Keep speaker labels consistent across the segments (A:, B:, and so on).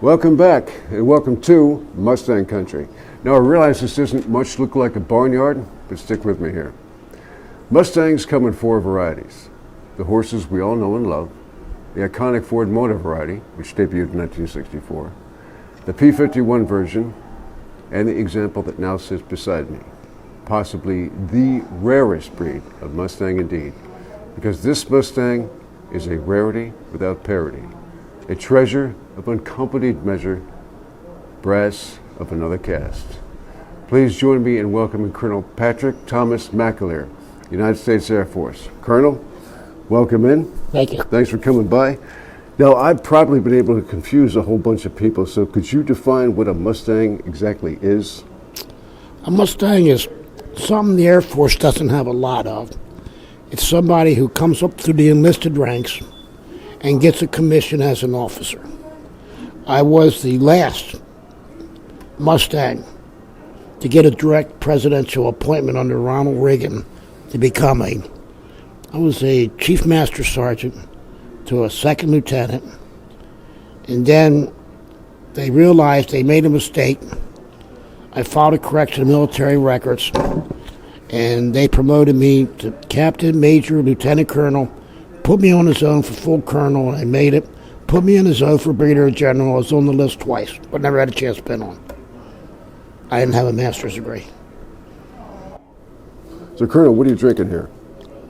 A: Welcome back, and welcome to Mustang Country. Now, I realize this doesn't much look like a barnyard, but stick with me here. Mustangs come in four varieties. The horses we all know and love, the iconic Ford Motor variety, which debuted in 1964, the P51 version, and the example that now sits beside me, possibly the rarest breed of Mustang indeed, because this Mustang is a rarity without parity, a treasure of unaccompanied measure, brass of another caste. Please join me in welcoming Colonel Patrick Thomas McAleer, United States Air Force. Colonel, welcome in.
B: Thank you.
A: Thanks for coming by. Now, I've probably been able to confuse a whole bunch of people, so could you define what a Mustang exactly is?
B: A Mustang is something the Air Force doesn't have a lot of. It's somebody who comes up through the enlisted ranks and gets a commission as an officer. I was the last Mustang to get a direct presidential appointment under Ronald Reagan I was a Chief Master Sergeant to a second lieutenant, and then they realized they made a mistake. I filed a correction of military records, and they promoted me to Captain, Major, Lieutenant Colonel, put me on the zone for full colonel, and I made it. Put me in the zone for Brigadier General. I was on the list twice, but never had a chance to pin on. I didn't have a master's degree.
A: So, Colonel, what are you drinking here?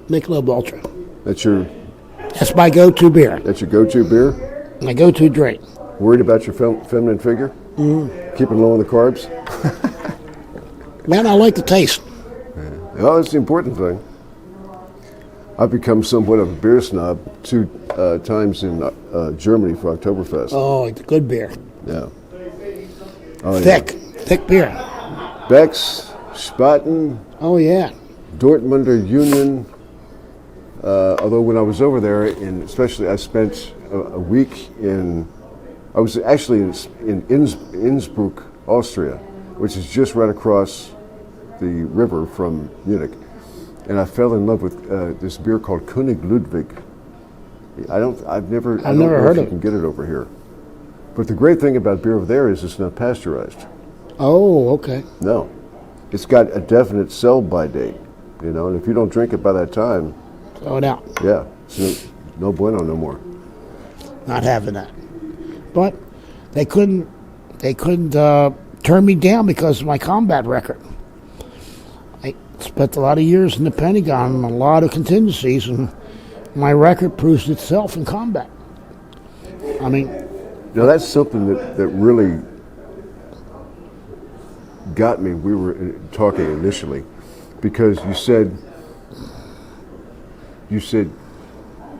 B: McAleer Ultra.
A: That's
B: my go-to beer.
A: That's your go-to beer?
B: My go-to drink.
A: Worried about your feminine figure?
B: Mm-hmm.
A: Keeping low on the carbs?
B: Man, I like the taste.
A: Yeah. Well, that's the important thing. I've become somewhat of a beer snob 2 times in Germany for Oktoberfest.
B: Oh, it's good beer.
A: Yeah. Oh,
B: thick beer.
A: Beck's, Spaten.
B: Oh, yeah.
A: Dortmunder Union. Although when I was over there, especially I spent a week I was actually in Innsbruck, Austria, which is just right across the river from Munich. And I fell in love with this beer called König Ludwig. I've never heard of it. You can get it over here. But the great thing about beer over there is it's not pasteurized.
B: Oh, okay.
A: No. It's got a definite sell-by date, and if you don't drink it by that time,
B: throw it out.
A: Yeah, it's no bueno no more.
B: Not having that. But they couldn't turn me down because of my combat record. I spent a lot of years in the Pentagon and a lot of contingencies, and my record proves itself in combat. I mean,
A: now that's something that really got me. We were talking initially because you said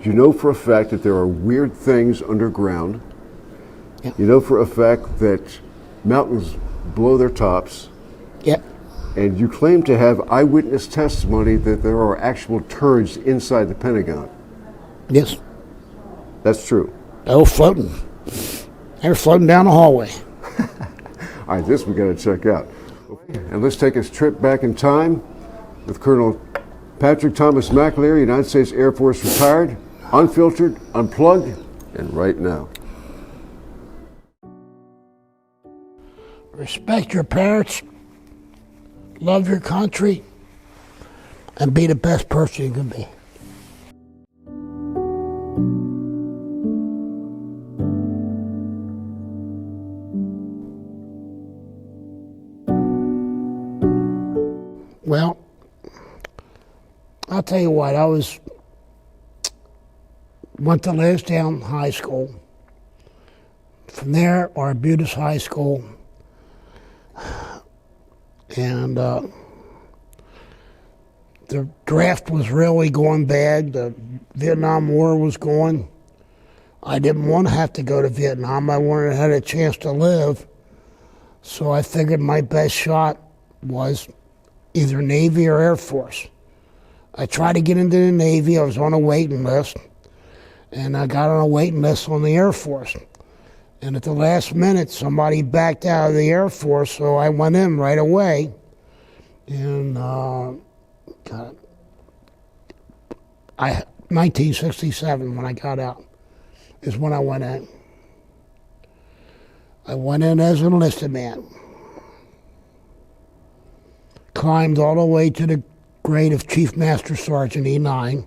A: you know for a fact that there are weird things underground.
B: Yep.
A: You know for a fact that mountains blow their tops.
B: Yep.
A: And you claim to have eyewitness testimony that there are actual turds inside the Pentagon.
B: Yes.
A: That's true.
B: Oh, floating. They were floating down the hallway.
A: All right, this we got to check out. And let's take a trip back in time with Colonel Patrick Thomas McAleer, United States Air Force retired, unfiltered, unplugged, and right now.
B: Respect your parents, love your country, and be the best person you can be. Well, I'll tell you what, went to Lansdowne High School. From there, Arbutus High School. And the draft was really going bad. The Vietnam War was going. I didn't want to have to go to Vietnam. I wanted to have a chance to live. So I figured my best shot was either Navy or Air Force. I tried to get into the Navy. I was on a waiting list. And I got on a waiting list on the Air Force. And at the last minute, somebody backed out of the Air Force, so I went in right away. And 1967, when I got out, is when I went in. I went in as an enlisted man. Climbed all the way to the grade of Chief Master Sergeant E9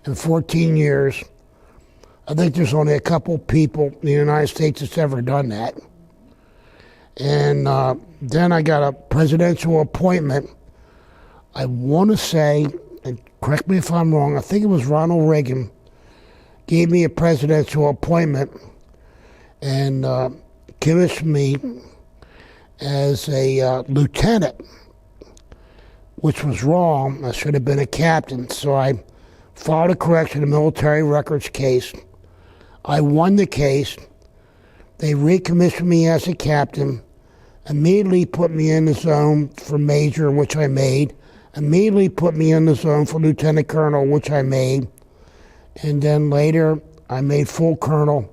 B: in 14 years. I think there's only a couple people in the United States that's ever done that. And then I got a presidential appointment. I want to say, and correct me if I'm wrong, I think it was Ronald Reagan gave me a presidential appointment and commissioned me as a lieutenant, which was wrong. I should have been a captain. So I filed a correction in a military records case. I won the case. They recommissioned me as a captain, immediately put me in the zone for major, which I made, immediately put me in the zone for lieutenant colonel, which I made, and then later I made full colonel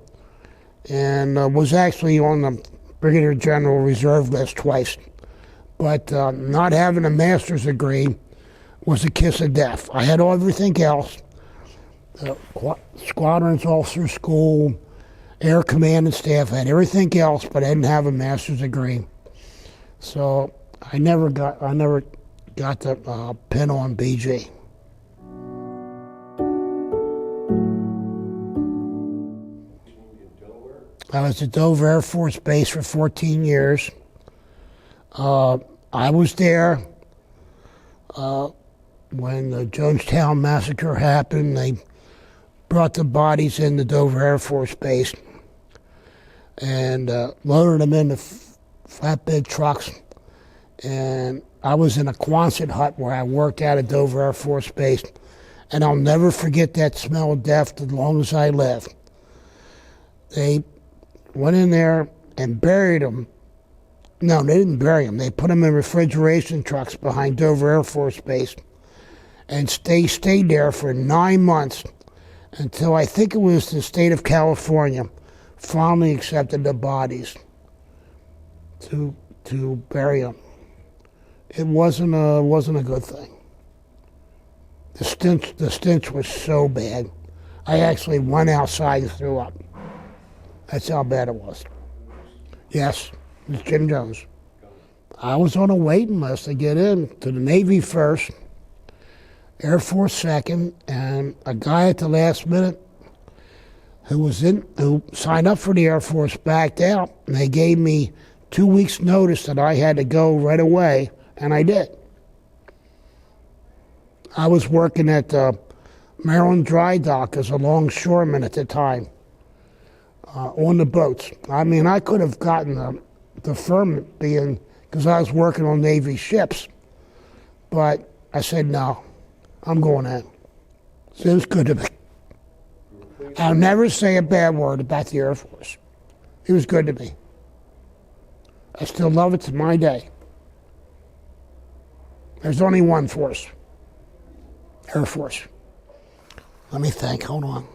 B: and was actually on the Brigadier General Reserve list twice. But not having a master's degree was a kiss of death. I had everything else. Squadrons Officer School, Air Command and Staff, I had everything else, but I didn't have a master's degree. So I never got the pin on BG. I was at Dover Air Force Base for 14 years. I was there when the Jonestown massacre happened. They brought the bodies into Dover Air Force Base and loaded them into flatbed trucks. And I was in a Quonset hut where I worked out at Dover Air Force Base. And I'll never forget that smell of death as long as I live. They went in there and buried them. No, they didn't bury them. They put them in refrigeration trucks behind Dover Air Force Base and stayed there for 9 months until I think it was the state of California finally accepted the bodies to bury them. It wasn't a good thing. The stench was so bad. I actually went outside and threw up. That's how bad it was. Yes, it was Jim Jones. I was on a waiting list to get in to the Navy first, Air Force second, and a guy at the last minute who signed up for the Air Force backed out, and they gave me 2 weeks' notice that I had to go right away, and I did. I was working at Maryland Dry Dock as a longshoreman at the time. On the boats. I mean, I could have gotten the deferment being because I was working on Navy ships, but I said no, I'm going in. So it was good to me. I'll never say a bad word about the Air Force. It was good to me. I still love it to my day. There's only one force, Air Force. Let me think. Hold on.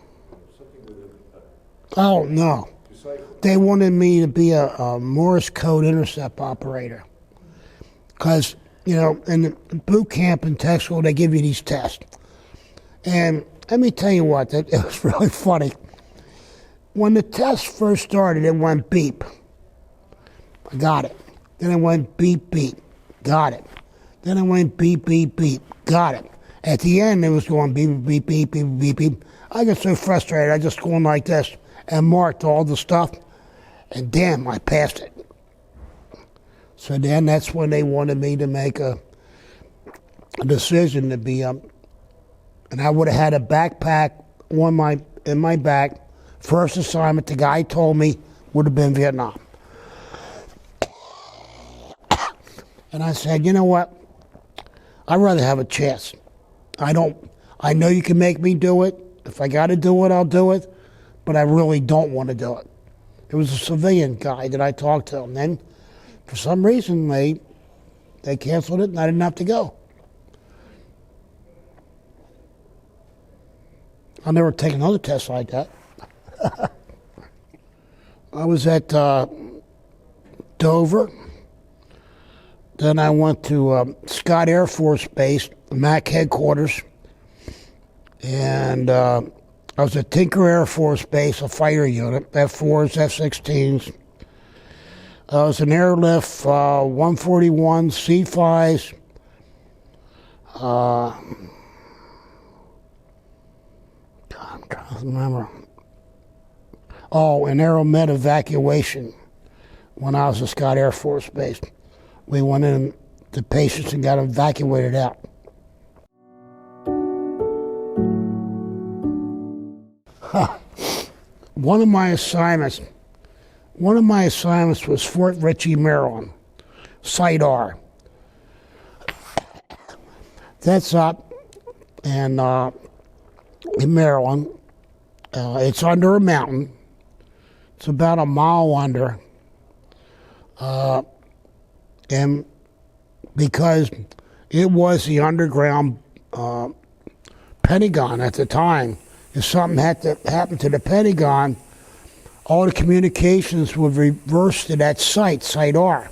B: Oh, no. They wanted me to be a Morse code intercept operator. Because, you know, in the boot camp in tech school, they give you these tests. And let me tell you what, it was really funny. When the test first started, it went beep. I got it. Then it went beep, beep. Got it. Then it went beep, beep, beep. Got it. At the end, it was going beep, beep, beep, beep, beep, beep. I got so frustrated, I just going like this and marked all the stuff, and damn, I passed it. So then that's when they wanted me to make a decision to be and I would have had a backpack in my back. First assignment, the guy told me, would have been Vietnam. And I said, you know what? I'd rather have a chance. I know you can make me do it. If I got to do it, I'll do it. But I really don't want to do it. It was a civilian guy that I talked to. And then, for some reason, they canceled it and I didn't have to go. I'll never take another test like that. I was at Dover. Then I went to Scott Air Force Base, MAC headquarters. And I was at Tinker Air Force Base, a fighter unit, F-4s, F-16s. It was an airlift 141 C5s. God, I'm trying to remember. Oh, an Aeromed evacuation when I was at Scott Air Force Base. We went in to patients and got evacuated out. One of my assignments was Fort Ritchie, Maryland, Site R. That's up in Maryland. It's under a mountain. It's about a mile under. And because it was the underground Pentagon at the time, if something had to happen to the Pentagon, all the communications would reverse to that site, Site R.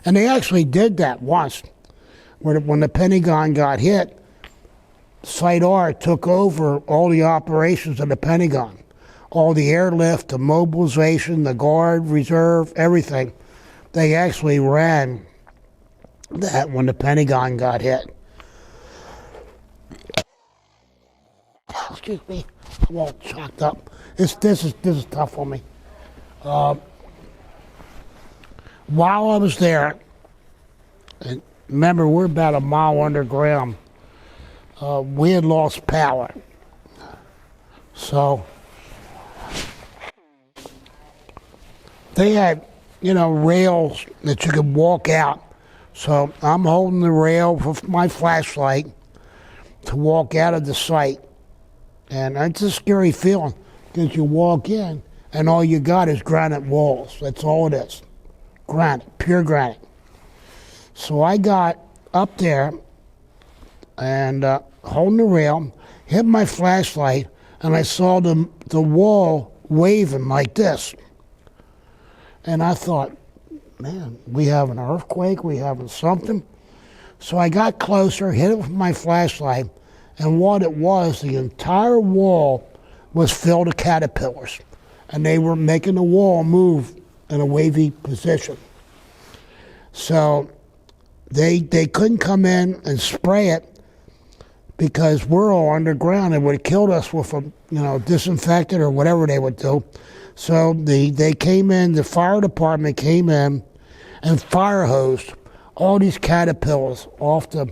B: And they actually did that once. When the Pentagon got hit, Site R took over all the operations of the Pentagon. All the airlift, the mobilization, the Guard, Reserve, everything. They actually ran that when the Pentagon got hit. Excuse me, I'm all chocked up. This is tough for me. While I was there, and remember we're about a mile underground, we had lost power. So they had, rails that you could walk out. So I'm holding the rail with my flashlight to walk out of the site. And it's a scary feeling because you walk in and all you got is granite walls. That's all it is. Granite, pure granite. So I got up there and holding the rail, hit my flashlight, and I saw the wall waving like this. And I thought, man, we have an earthquake, we having something. So I got closer, hit it with my flashlight, and what it was, the entire wall was filled with caterpillars. And they were making the wall move in a wavy position. So they couldn't come in and spray it because we're all underground. It would have killed us with a disinfectant or whatever they would do. So they came in, the fire department came in and fire hosed all these caterpillars off the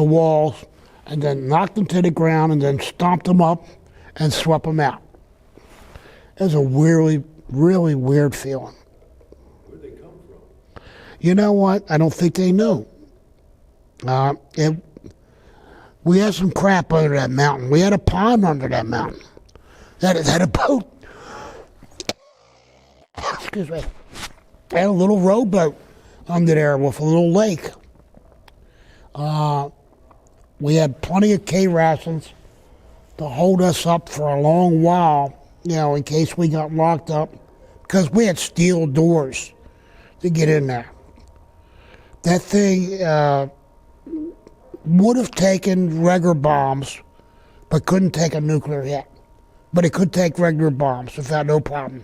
B: walls and then knocked them to the ground and then stomped them up and swept them out. It was a really, really weird feeling.
A: Where'd they come from?
B: You know what? I don't think they knew. We had some crap under that mountain. We had a pond under that mountain. That had a boat. Excuse me. Had a little rowboat under there with a little lake. We had plenty of K rations to hold us up for a long while, in case we got locked up, because we had steel doors to get in there. That thing would have taken regular bombs, but couldn't take a nuclear hit. But it could take regular bombs without no problem.